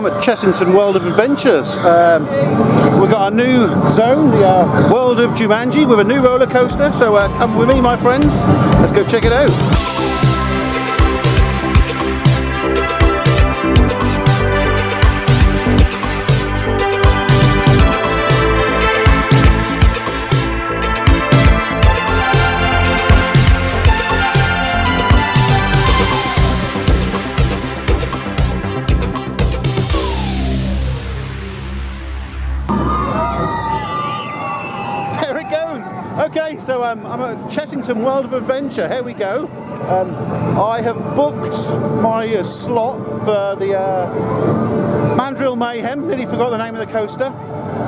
I'm at Chessington World of Adventures. We've got a new zone, the World of Jumanji, with a new roller coaster. So come with me, my friends. Let's go check it out. Okay, so I'm at Chessington World of Adventure. Here we go. I have booked my slot for the Mandrill Mayhem. Nearly forgot the name of the coaster.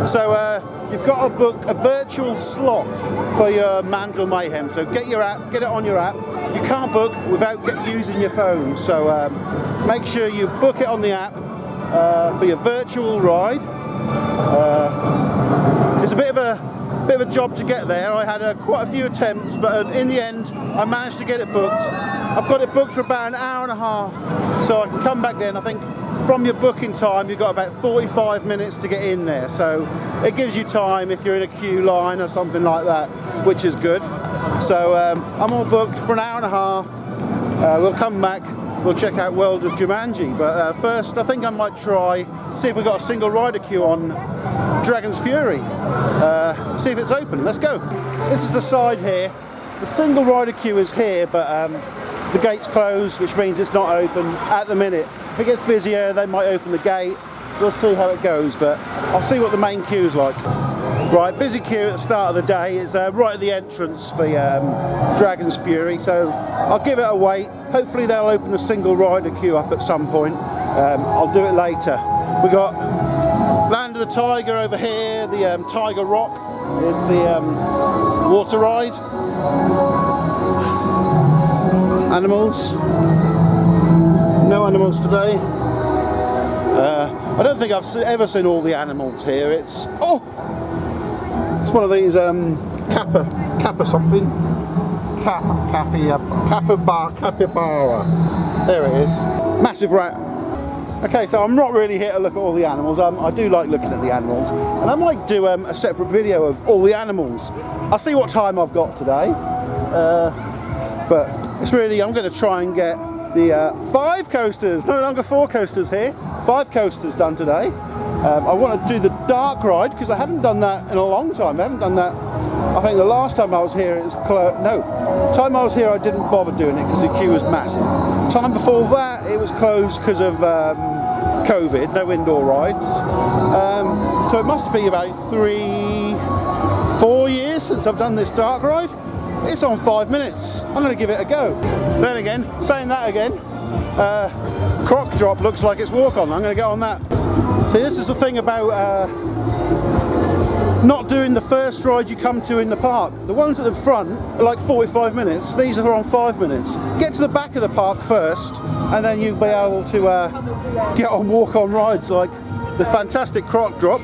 So you've got to book a virtual slot for your Mandrill Mayhem. So get your app, get it on your app. You can't book without using your phone. So make sure you book it on the app for your virtual ride. It's a bit of a job to get there. I had quite a few attempts, but in the end I managed to get it booked. I've got it booked for about an hour and a half, so I can come back then. I think from your booking time you've got about 45 minutes to get in there, so it gives you time if you're in a queue line or something like that, which is good. So I'm all booked for an hour and a half. We'll come back, we'll check out World of Jumanji, but first I think I might see if we've got a single rider queue on Dragon's Fury. See if it's open. Let's go. This is the side here. The single rider queue is here, but the gate's closed, which means it's not open at the minute. If it gets busier, they might open the gate. We'll see how it goes, but I'll see what the main queue's like. Right, busy queue at the start of the day. It's right at the entrance for Dragon's Fury, so I'll give it a wait. Hopefully they'll open the single rider queue up at some point. I'll do it later. We got Land of the Tiger over here, the Tiger Rock. It's the water ride. Animals. No animals today. I don't think I've ever seen all the animals here. It's one of these kappa something. Capybara. There it is. Massive rat. Okay, so I'm not really here to look at all the animals. I do like looking at the animals, and I might do a separate video of all the animals. I'll see what time I've got today, but it's really, I'm going to try and get the 5 coasters, no longer 4 coasters here, 5 coasters done today. I want to do the dark ride because I haven't done that in a long time. I haven't done that. I think the last time I was here it was closed. No, the time I was here I didn't bother doing it because the queue was massive. The time before that it was closed because of COVID, no indoor rides. So it must be about 3-4 years since I've done this dark ride. It's on 5 minutes. I'm going to give it a go. Then again, saying that again, Croc Drop looks like it's walk on. I'm going to get on that. See, this is the thing about not doing the first ride you come to in the park. The ones at the front are like 45 minutes. These are on 5 minutes. Get to the back of the park first, and then you'll be able to get on walk-on rides like the fantastic Croc Drop.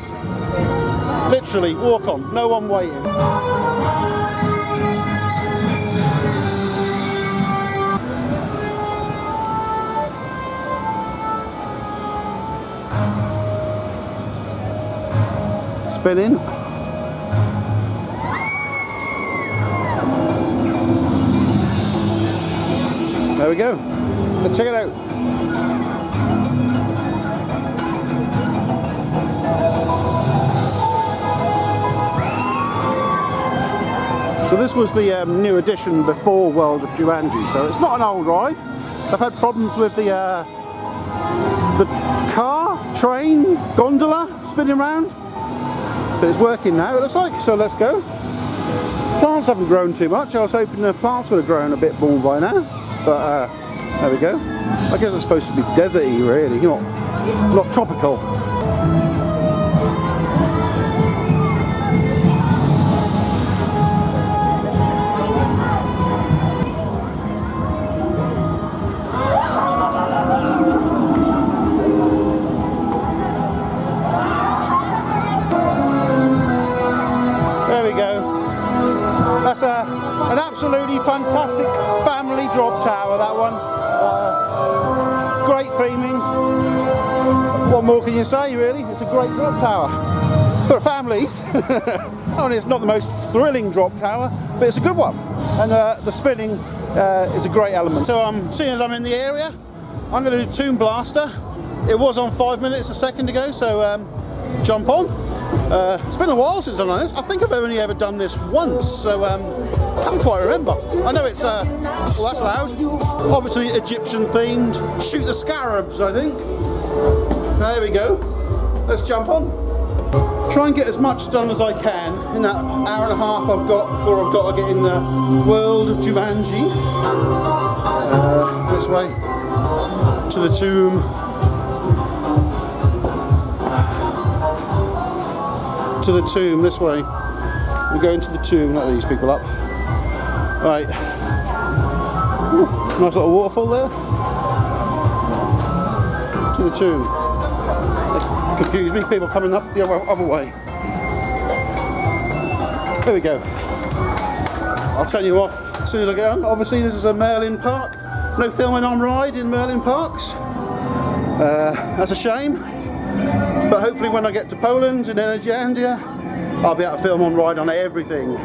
Literally walk on, no one waiting. Spinning. There we go. Let's check it out. So this was the new edition before World of Jumanji. So it's not an old ride. I've had problems with the car, train, gondola spinning around. But it's working now, it looks like, so let's go. Plants haven't grown too much. I was hoping the plants would have grown a bit more by now, but there we go. I guess it's supposed to be deserty, really, not tropical. That's an absolutely fantastic family drop tower, that one. Great theming. What more can you say, really? It's a great drop tower for families. I mean, it's not the most thrilling drop tower, but it's a good one, and the spinning is a great element. So seeing as I'm in the area, I'm going to do Tomb Blaster. It was on 5 minutes a second ago, so jump on. It's been a while since I've done this. I think I've only ever done this once, so I can't quite remember. I know it's, well, that's loud. Obviously Egyptian themed. Shoot the scarabs, I think. There we go. Let's jump on. Try and get as much done as I can in that hour and a half I've got before I've got to get in the World of Jumanji. This way. To the tomb. To the tomb, this way. I'm going to the tomb, let these people up. Right. Ooh, nice little waterfall there. To the tomb. Confuse me, people coming up the other way. There we go. I'll turn you off as soon as I get on. Obviously this is a Merlin Park. No filming on ride in Merlin Parks. That's a shame. But hopefully when I get to Poland and Energia, I'll be able to film on ride on everything.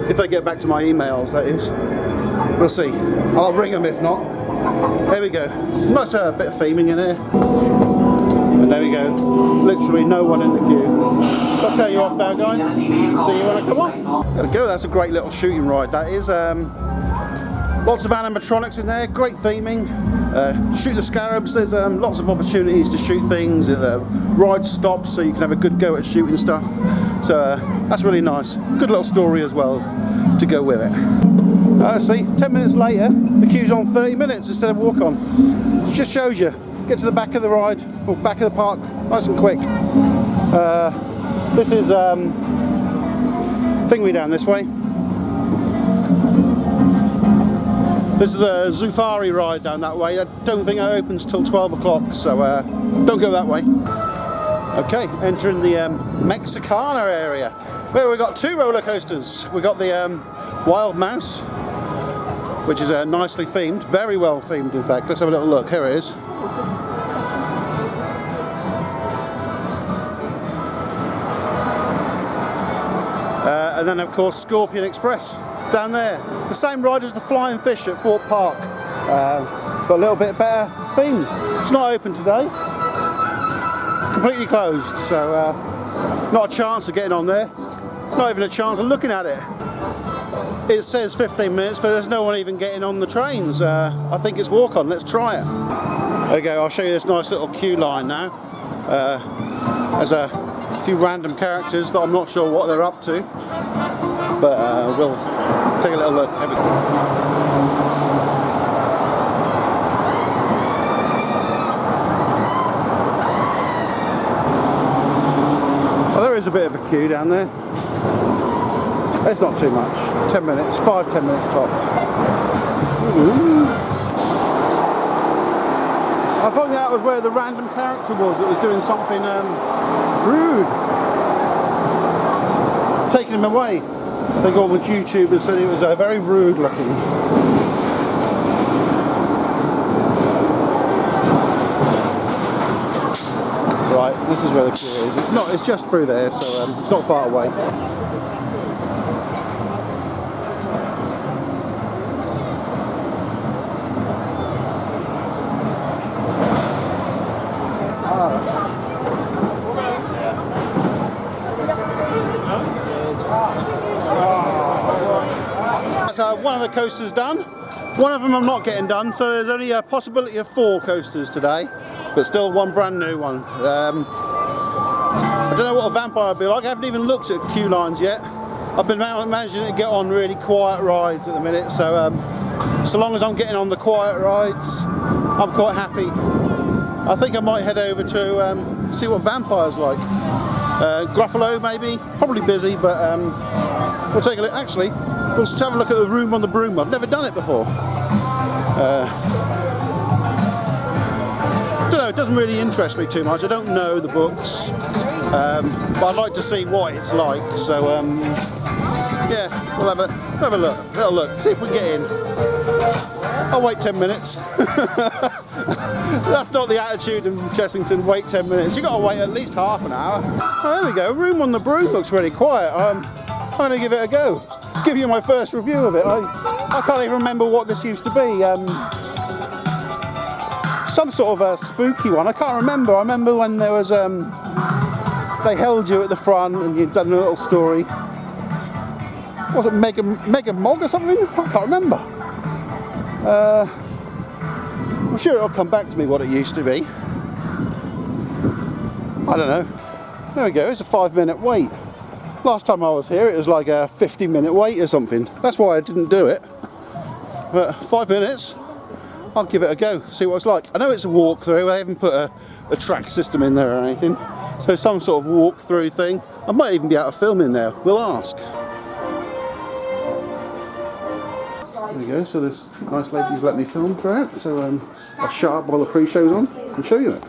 If they get back to my emails, that is. We'll see. I'll ring them if not. There we go. Nice bit of theming in here. And there we go. Literally no one in the queue. I'll tell you off now, guys. See you when I come on. There we go. That's a great little shooting ride. That is. Lots of animatronics in there. Great theming. Shoot the scarabs. There's lots of opportunities to shoot things. The ride stops so you can have a good go at shooting stuff. So that's really nice. Good little story as well to go with it. See, 10 minutes later, the queue's on 30 minutes instead of walk on. It just shows you. Get to the back of the ride, or back of the park, nice and quick. This is thingy down this way. This is the Zoofari ride down that way. I don't think it opens till 12 o'clock, so don't go that way. Okay, entering the Mexicana area, where we've got two roller coasters. We've got the Wild Mouse, which is nicely themed, very well themed in fact. Let's have a little look, here it is. And then of course Scorpion Express down there. The same ride as the Flying Fish at Fort Park, but a little bit better themed. It's not open today, completely closed, so not a chance of getting on there. Not even a chance of looking at it. It says 15 minutes, but there's no one even getting on the trains. I think it's walk on. Let's try it. There we go. I'll show you this nice little queue line now. There's a few random characters that I'm not sure what they're up to, but we'll take a little look. Well, there is a bit of a queue down there. It's not too much. 10 minutes, 5-10 minutes tops. Ooh. I thought that was where the random character was that was doing something rude. Taking him away. I think all the YouTubers said he was very rude looking. Right, this is where the queue is. It's just through there, so it's not far away. One of the coasters done. One of them I'm not getting done, so there's only a possibility of 4 coasters today, but still one brand new one. I don't know what a vampire will be like. I haven't even looked at queue lines yet. I've been managing to get on really quiet rides at the minute, so so long as I'm getting on the quiet rides, I'm quite happy. I think I might head over to see what vampire's like. Gruffalo maybe, probably busy, but we'll take a look. Actually, we'll just have a look at the room on the Broom. I've never done it before. I don't know, it doesn't really interest me too much. I don't know the books, but I'd like to see what it's like. So yeah, we'll have a look, see if we can get in. I'll wait 10 minutes. That's not the attitude in Chessington, wait 10 minutes. You've got to wait at least half an hour. Oh, there we go, Room on the Broom looks really quiet. I'm going to give it a go. Give you my first review of it. I can't even remember what this used to be. Some sort of a spooky one, I can't remember. I remember when there was, they held you at the front and you'd done a little story. Was it Mega Mog or something? I can't remember. I'm sure it'll come back to me what it used to be. I don't know. There we go, it's a 5-minute wait. Last time I was here it was like a 50-minute wait or something. That's why I didn't do it. But 5 minutes, I'll give it a go, see what it's like. I know it's a walkthrough, I haven't put a track system in there or anything. So some sort of walkthrough thing. I might even be able to film in there, we'll ask. There we go, so this nice lady's let me film through it, so I'll shut up while the pre-show's on and show you it.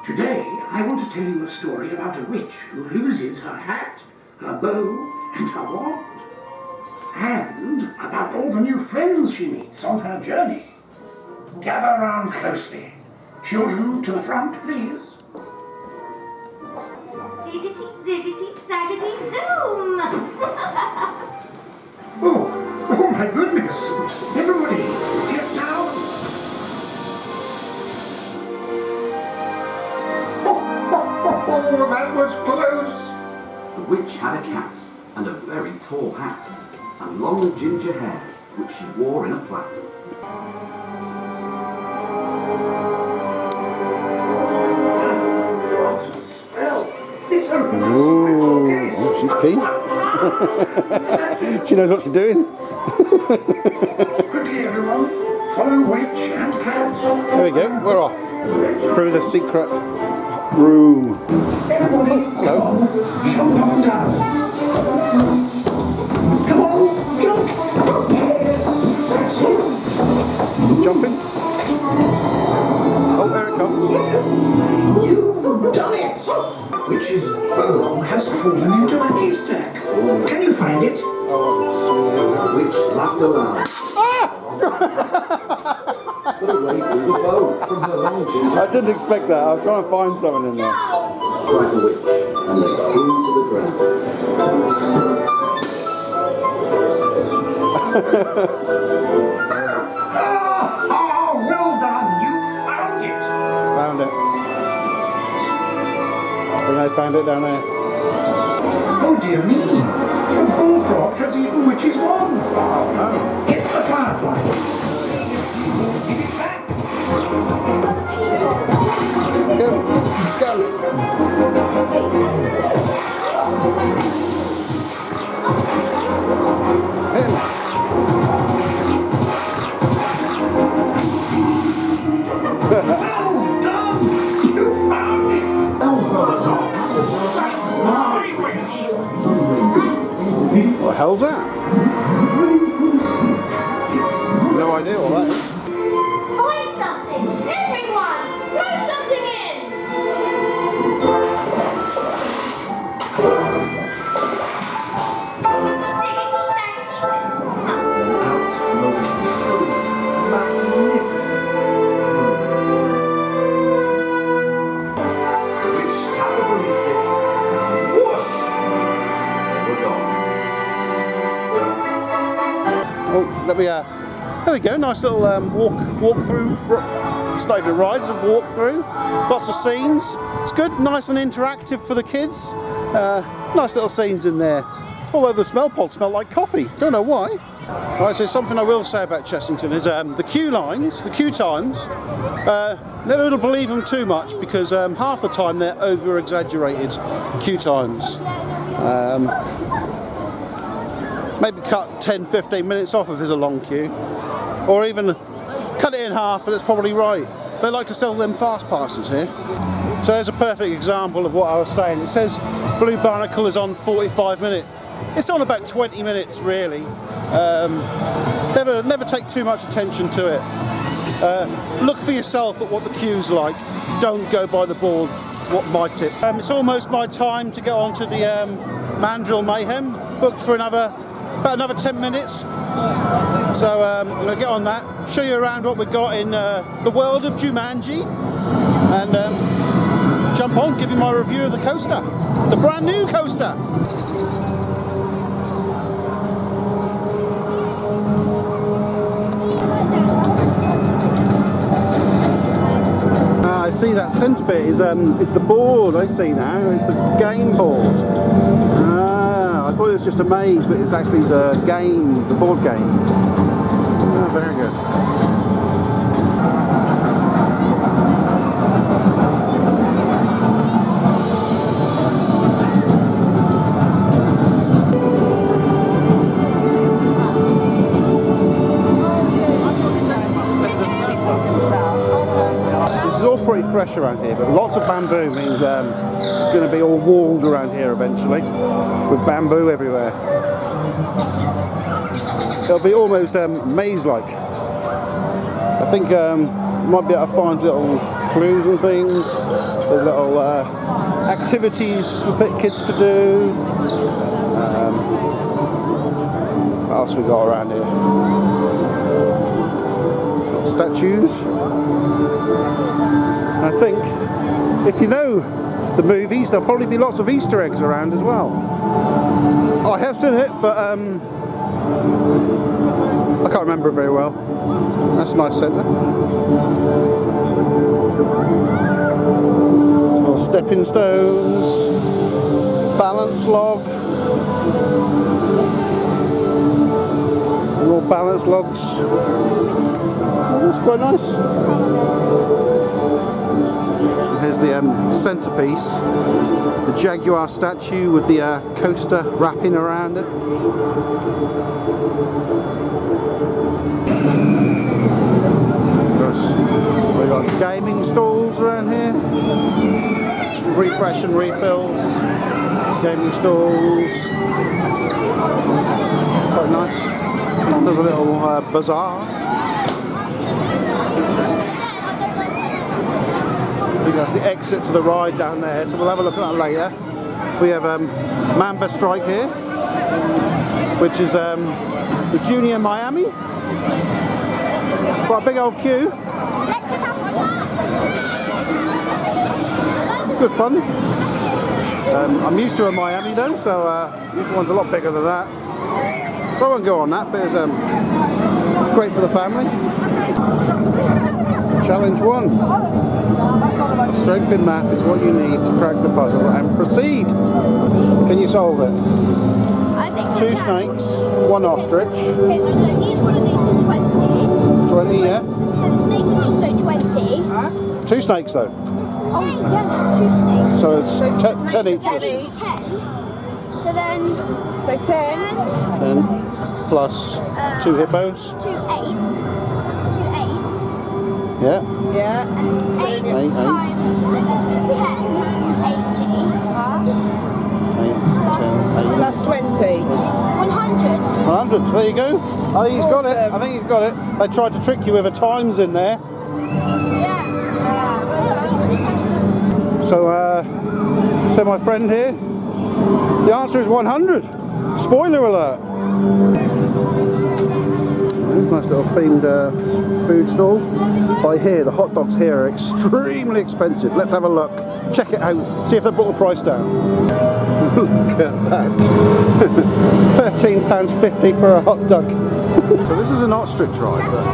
Today, I want to tell you a story about a witch who loses her hat, her bow, and her wand. And about all the new friends she meets on her journey. Gather round closely. Children, to the front, please. Ziggity, ziggity, zaggity, zoom! Oh my goodness! Everybody, get down! Oh, that was close! The witch had a cat, and a very tall hat, and long ginger hair, which she wore in a plait. Ooh, oh, she's keen. She knows what she's doing. Quickly, everyone, follow witch and cat. There we go, we're off. Through the secret room. Everybody, hello. jump up and down. Come on, jump. Yes, that's it. Jumping. Oh, there it comes. Yes, you've done it. Witch's bow has fallen into a haystack. Can you find it? The witch laughed aloud. Put away all the bow from her long ginger. I didn't expect that, I was trying to find something in there. Cried the witch, and let it fall to the ground. Oh, well done. You found it. Found it. I think I found it down there. Oh dear me. The bullfrog has eaten Witch's wand. Oh no. Hit the firefly. Give it back. Go, go. Him. Well done. You found it. Oh, that's off. That's my wish. What the hell's that? No idea what that is. Find something! Everyone! Throw something in! Ziggity, ziggity, zaggity, zoom! Out was a truly magnificent The witch tapped the broomstick, and whoosh! They were gone. Oh, let me, there we go, nice little walk through. It's not even a ride, it's a walk through. Lots of scenes. It's good, nice and interactive for the kids. Nice little scenes in there. Although the smell pods smell like coffee, don't know why. Right, so something I will say about Chessington is the queue lines, the queue times. Never will believe them too much because half the time they're over-exaggerated queue times. Maybe cut 10-15 minutes off if there's a long queue, or even cut it in half, and it's probably right. They like to sell them fast passes here. So there's a perfect example of what I was saying. It says Blue Barnacle is on 45 minutes. It's on about 20 minutes really. Never take too much attention to it. Look for yourself at what the queue's like. Don't go by the boards. That's what my tip. It's almost my time to get on to the Mandrill Mayhem. Booked for about another 10 minutes. So I'm going to get on that, show you around what we've got in the World of Jumanji, and jump on, give you my review of the coaster, the brand new coaster. I see that centre bit is it's the board. I see now. It's the game board. I thought it was just a maze, but it's actually the game, the board game. Oh, very good. Pretty fresh around here, but lots of bamboo means it's going to be all walled around here eventually, with bamboo everywhere. It'll be almost maze-like. I think might be able to find little clues and things. There's little activities for kids to do. What else we got around here? Statues. I think if you know the movies, there'll probably be lots of Easter eggs around as well. I have seen it, but I can't remember it very well. That's a nice centre. Little stepping stones, balance log, more balance logs. That's quite nice. Here's the centrepiece, the Jaguar statue with the coaster wrapping around it. We've got gaming stalls around here, refresh and refills, gaming stalls, quite nice. There's a little bazaar. I think that's the exit to the ride down there, so we'll have a look at that later. We have Mamba Strike here, which is the Junior Miami. Quite a big old queue. Good fun. I'm used to a Miami though, so this one's a lot bigger than that. So I won't go on that, but it's great for the family. Challenge 1. Strength in math is what you need to crack the puzzle and proceed. Can you solve it? I think 2 snakes, 1 ostrich. Okay, so each one of these is 20. 20, yeah. So the snake is also 20. 2 snakes though. Oh, yeah, 2 snakes. So it's 10 each. 10 each. 10. So then... So 10. 10 plus 2 hippos. 2 8. 2 8. Yeah. Yeah. And 8 times 10, 80. 8, 10, 8. Plus 20. 100. 100. There you go. I think he's got it. I think he's got it. They tried to trick you with a times in there. Yeah. So my friend here, the answer is 100. Spoiler alert. Nice little themed food stall. I hear the hot dogs here are extremely expensive. Let's have a look. Check it out. See if they brought the price down. Look at that. £13.50 for a hot dog. So this is an ostrich ride, but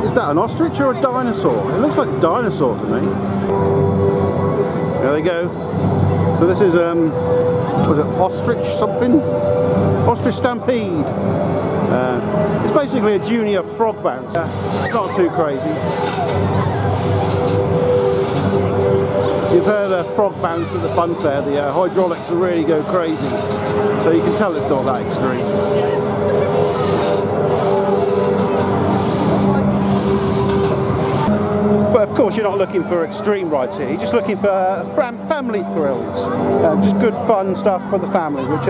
is that an ostrich or a dinosaur? It looks like a dinosaur to me. There they go. So this is was it ostrich something? Ostrich Stampede. It's basically a junior frog bounce. It's not too crazy. You've heard a frog bounce at the fun fair. The hydraulics will really go crazy. So you can tell it's not that extreme. But of course you're not looking for extreme rides here, you're just looking for family thrills, just good fun stuff for the family, which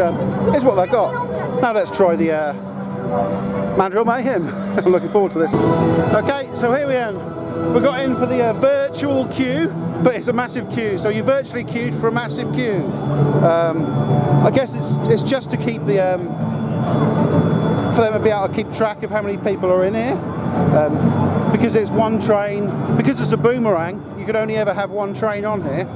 is what they've got. Now let's try the Mandrill Mayhem. I'm looking forward to this. Okay, so here we are. we got in for the virtual queue, but it's a massive queue, so you're virtually queued for a massive queue. I guess it's just to keep the for them to be able to keep track of how many people are in here, because it's one train, because it's a boomerang, you can only ever have one train on here.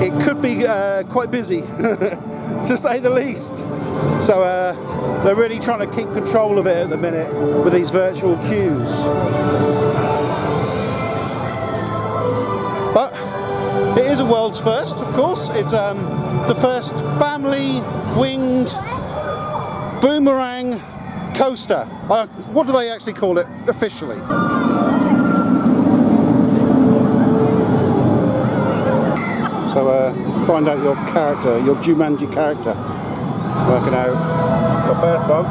It could be quite busy, to say the least. So they're really trying to keep control of it at the minute with these virtual queues. But it is a world's first, of course. It's the first family winged boomerang coaster. What do they actually call it officially? So find out your character, your Jumanji character. Working out your birth month,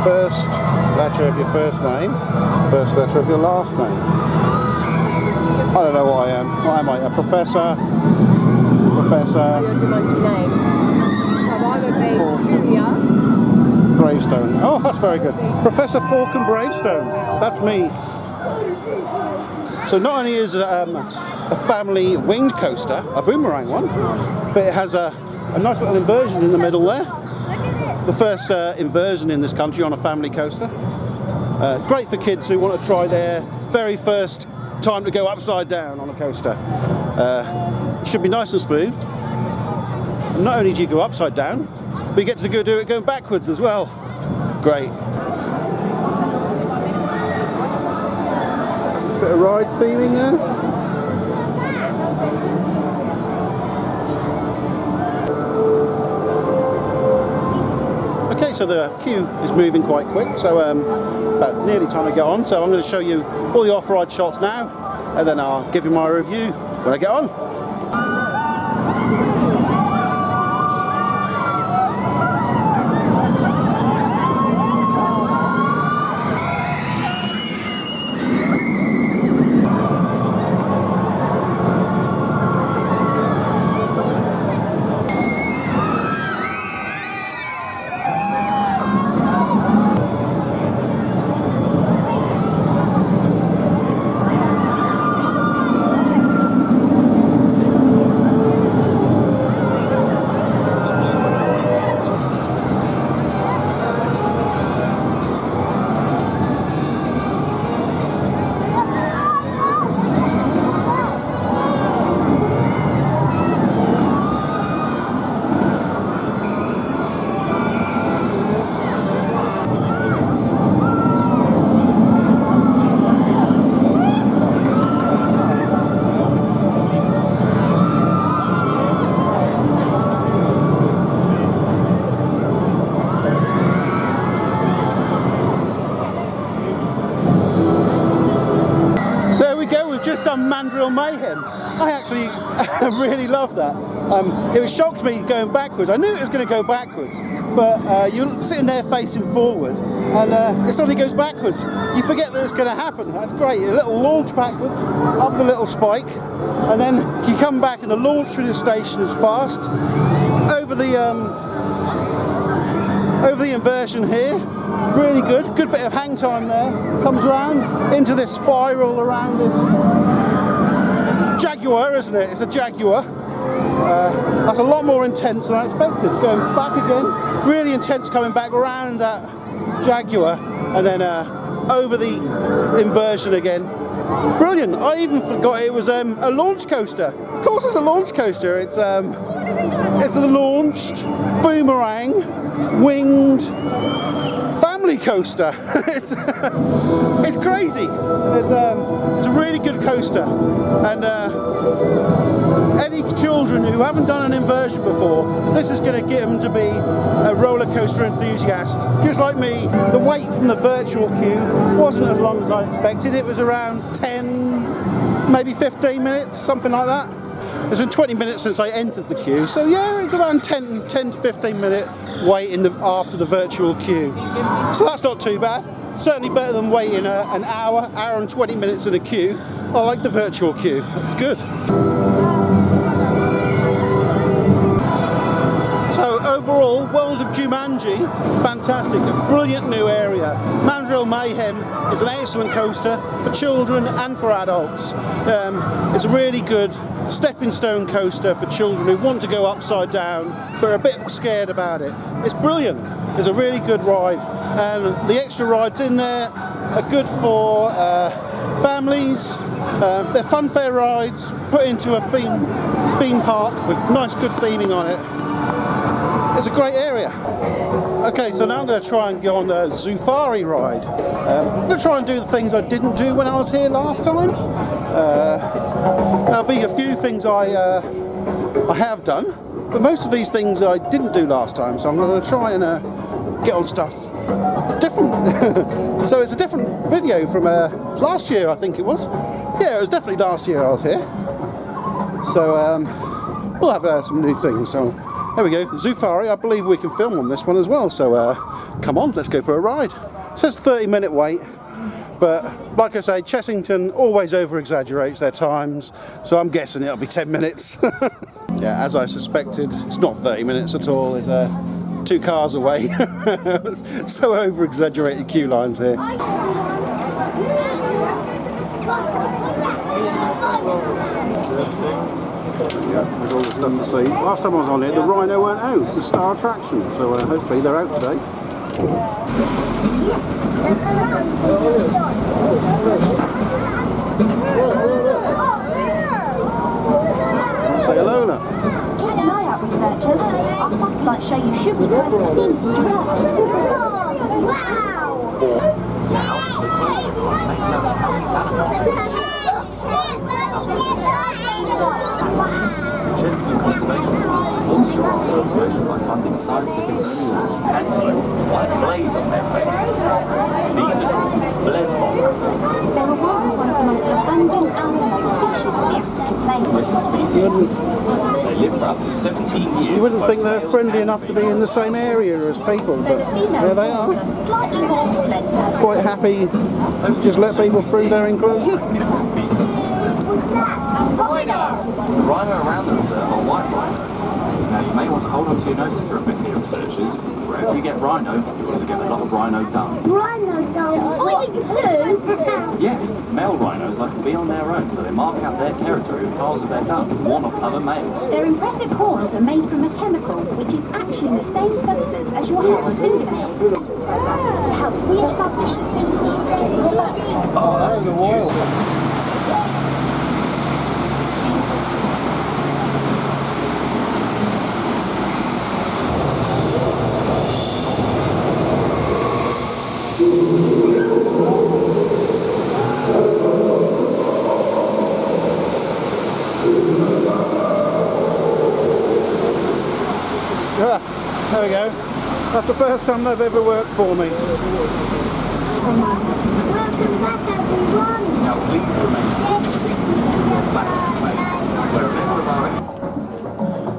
first letter of your first name, first letter of your last name. I don't know what I am. What am I? A professor? Professor? Your Jumanji name. So I would be Julia. Bravestone. Oh, that's very good. Professor Falcon Bravestone. That's me. So not only is it a family winged coaster, a boomerang one, but it has a nice little inversion in the middle there. The first inversion in this country on a family coaster. Great for kids who want to try their very first time to go upside down on a coaster. It should be nice and smooth. And not only do you go upside down, but you get to go do it going backwards as well. Great. A bit of ride theming there. Okay, so the queue is moving quite quick, so about nearly time to get on. So I'm going to show you all the off-ride shots now, and then I'll give you my review when I get on. Just done Mandrill Mayhem. I actually really love that. It shocked me going backwards. I knew it was going to go backwards, but you're sitting there facing forward and it suddenly goes backwards. You forget that it's going to happen. That's great. A little launch backwards, up the little spike, and then you come back and the launch through the station is fast. Over the inversion here. Really good bit of hang time there. Comes around into this spiral around this Jaguar, isn't it? It's a Jaguar. That's a lot more intense than I expected. Going back again, really intense coming back around that Jaguar and then over the inversion again. Brilliant. I even forgot it was a launch coaster. Of course it's a launch coaster. It's the launched boomerang winged family coaster. It's crazy. It's a really good coaster, and any children who haven't done an inversion before, this is going to get them to be a roller coaster enthusiast, just like me. The wait from the virtual queue wasn't as long as I expected. It was around 10, maybe 15 minutes, something like that. It's been 20 minutes since I entered the queue, so yeah, it's around 10 to 15 minute wait after the virtual queue. So that's not too bad. Certainly better than waiting an hour and 20 minutes in a queue. I like the virtual queue, it's good. So overall, World of Jumanji, fantastic, a brilliant new area. Mandrill Mayhem is an excellent coaster for children and for adults. It's a really good stepping stone coaster for children who want to go upside down but are a bit scared about it. It's brilliant. It's a really good ride, and the extra rides in there are good for families. They're funfair rides put into a theme park with nice good theming on it. It's a great area. Okay, so now I'm going to try and go on the Zoofari ride. I'm going to try and do the things I didn't do when I was here last time. There'll be a few things I have done, but most of these things I didn't do last time, so I'm going to try and get on stuff different. So it's a different video from last year, I think it was. Yeah, it was definitely last year I was here. So we'll have some new things. So there we go, Zoofari. I believe we can film on this one as well. So come on, let's go for a ride. It says 30-minute wait, but like I say, Chessington always over-exaggerates their times, so I'm guessing it'll be 10 minutes. Yeah, as I suspected, it's not 30 minutes at all. It's 2 cars away. So over-exaggerated queue lines here. Yeah, there's all the stuff to see. Last time I was on here, the Rhino weren't out, the star attraction, so hopefully they're out today. Say hello, Lola. Keep an eye out, researchers. Our satellites show you should be close to seeing some giraffes. Chessington Conservation Fund supports giraffe conservation by funding scientific research. Antelope have a glaze on their faces. These are called blesbok. They were once one of the most abundant antelope species on the African plain. Listen species. They live for up to 17 years. You wouldn't think they're friendly enough to be in the same area as people, but there they are. Slightly more slender. Quite happy to just let people through their enclosure. The rhino around the reserve are white rhino. Now you may want to hold on to your noses for a bit here, researchers. Wherever you get rhino, you also get a lot of rhino dung. Rhino dung? Yes, male rhinos like to be on their own, so they mark out their territory with piles of their dung and warn off other males. Their impressive horns are made from a chemical which is actually the same substance as your hair and fingernails. To help re-establish the species. Oh, that's the wild. There we go. That's the first time they've ever worked for me. Welcome back, everyone. Now please remain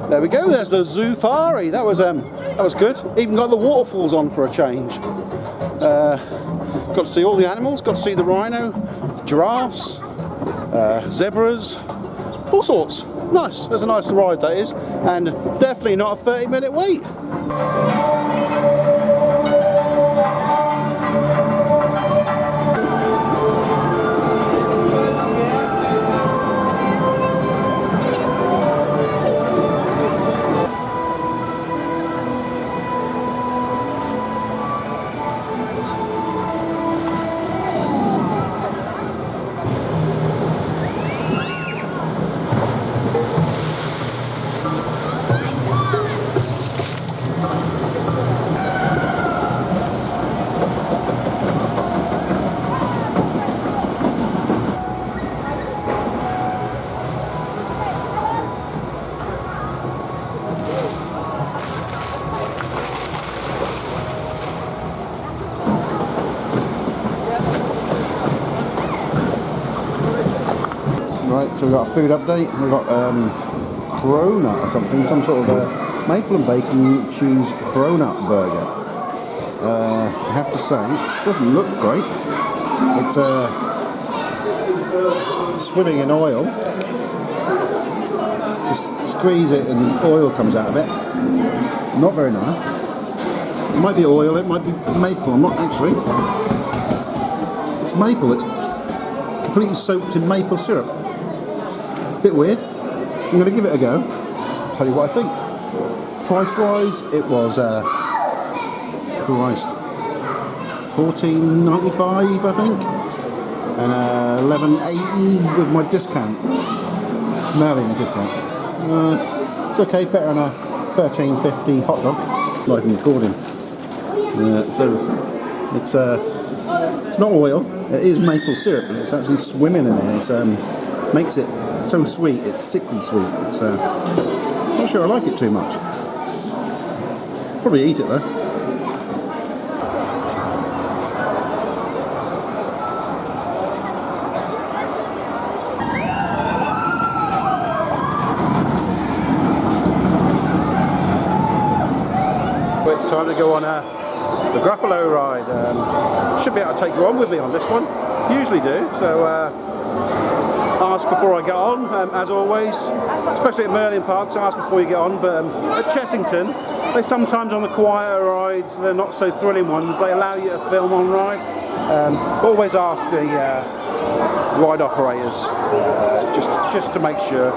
There we go. There's the Zoofari. That was good. Even got the waterfalls on for a change. Got to see all the animals. Got to see the rhino, giraffes, zebras, all sorts. Nice. That's a nice ride, that is, and definitely not a 30-minute wait. Right, so we've got a food update. We've got cronut or something, some sort of maple and bacon cheese cronut burger. I have to say, it doesn't look great. It's swimming in oil. Just squeeze it and oil comes out of it. Not very nice. It might be oil, it might be maple, I'm not actually. It's maple, it's completely soaked in maple syrup. Bit weird. I'm going to give it a go. Tell you what I think. Price-wise, it was, Christ, $14.95 I think, and $11.80 with my discount. Barely a discount. It's okay, better than a $13.50 hot dog. Not even recording. So it's not oil. It is maple syrup, and it's actually swimming in it. It's makes it so sweet. It's sickly sweet. It's not sure I like it too much. Probably eat it though. It's time to go on the Gruffalo ride. Should be able to take you on with me on this one. Usually do. So ask before I get on, as always. Especially at Merlin Parks, ask before you get on. But at Chessington, they sometimes on the quieter rides, they're not so thrilling ones, they allow you to film on ride. Always ask the ride operators, just to make sure.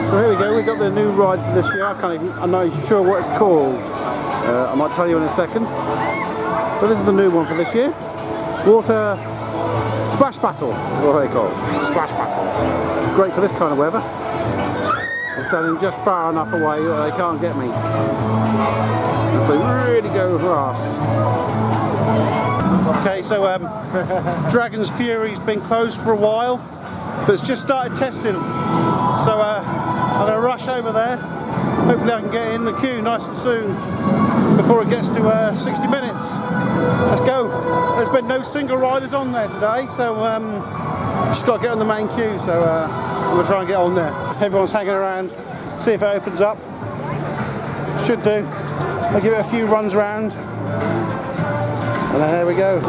So here we go, we've got the new ride for this year. I'm not sure what it's called. I might tell you in a second. But this is the new one for this year. Water Splash Battle, what are they called? Splash Battles. Great for this kind of weather. I'm standing just far enough away that they can't get me. If they really go fast. Okay, so Dragon's Fury's been closed for a while, but it's just started testing. So I'm going to rush over there. Hopefully I can get in the queue nice and soon before it gets to 60 minutes. Let's go. There's been no single riders on there today, so just got to get on the main queue. So I'm going to try and get on there. Everyone's hanging around, see if it opens up. Should do. I'll give it a few runs around. And then there we go.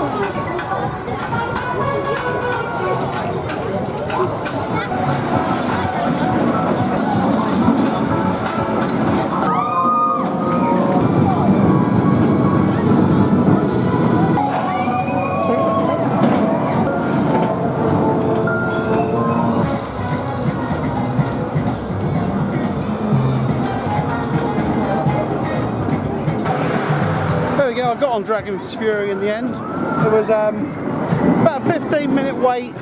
Dragon's Fury in the end. It was about a 15-minute wait,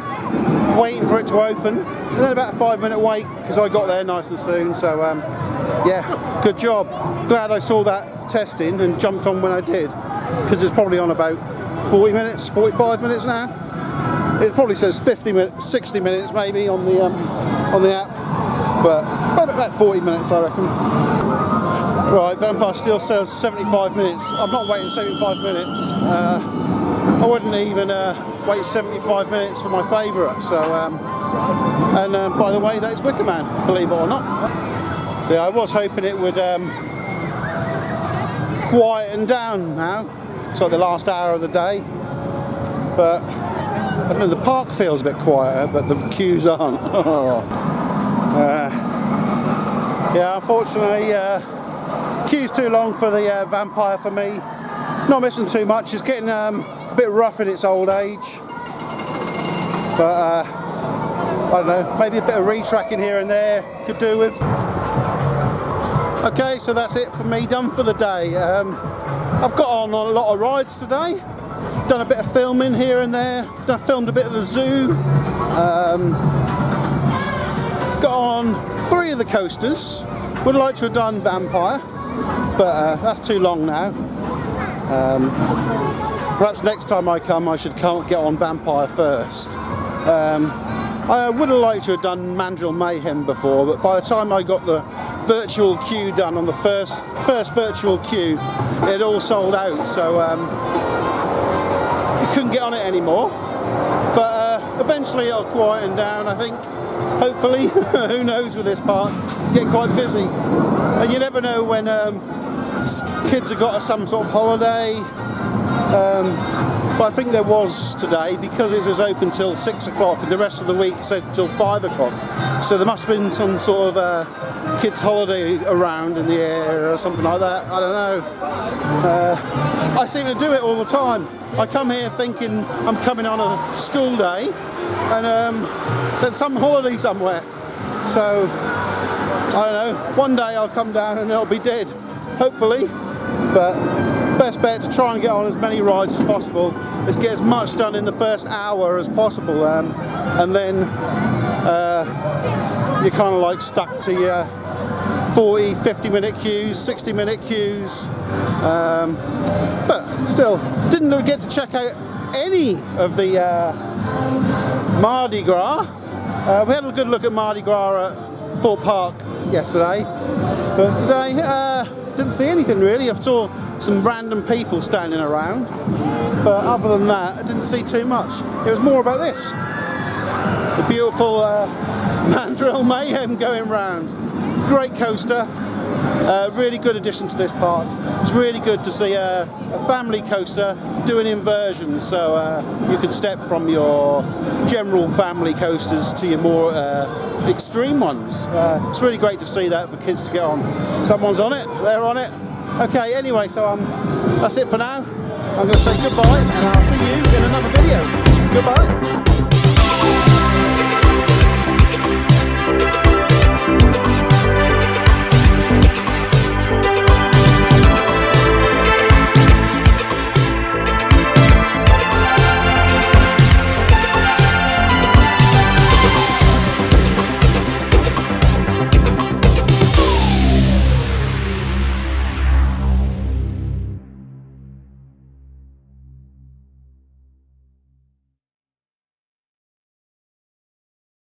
waiting for it to open, and then about a 5-minute wait because I got there nice and soon. So yeah, good job. Glad I saw that testing and jumped on when I did, because it's probably on about 40 minutes, 45 minutes now. It probably says 50 minutes, 60 minutes maybe on the app, but about 40 minutes I reckon. Right, Vampire still says 75 minutes. I'm not waiting 75 minutes. I wouldn't even wait 75 minutes for my favourite. So, and by the way, that's Wicker Man, believe it or not. So yeah, I was hoping it would quieten down now. It's like the last hour of the day, but I don't know, the park feels a bit quieter, but the queues aren't. Yeah, unfortunately, queue's too long for the Vampire for me. Not missing too much. It's getting a bit rough in its old age, but I don't know, maybe a bit of retracking here and there could do with. Okay, so that's it for me, done for the day. I've got on a lot of rides today, done a bit of filming here and there, filmed a bit of the zoo, got on 3 of the coasters. Would like to have done Vampire, but that's too long now. Perhaps next time I come I should get on Vampire first. I would have liked to have done Mandrill Mayhem before, but by the time I got the virtual queue done on the first virtual queue, it all sold out, so you couldn't get on it anymore. But eventually it'll quieten down, I think. Hopefully. Who knows with this park, get quite busy, and you never know when kids have got some sort of holiday. But I think there was today, because it was open till 6 o'clock and the rest of the week is open till 5 o'clock. So there must have been some sort of kids' holiday around in the area or something like that. I don't know. I seem to do it all the time. I come here thinking I'm coming on a school day, and there's some holiday somewhere. So I don't know. One day I'll come down and it'll be dead, hopefully. But best bet to try and get on as many rides as possible is get as much done in the first hour as possible, and then you're kind of like stuck to your 40, 50-minute queues, 60-minute queues, but still didn't get to check out any of the Mardi Gras. We had a good look at Mardi Gras at Fort Park yesterday, but today didn't see anything really. I saw some random people standing around, but other than that I didn't see too much. It was more about this, the beautiful Mandrill Mayhem going round. Great coaster, really good addition to this park. It's really good to see a family coaster doing inversions, so you can step from your general family coasters to your more extreme ones. It's really great to see that for kids to get on. Someone's on it, they're on it. Okay, anyway, so that's it for now. I'm going to say goodbye, and I'll see you in another video. Goodbye.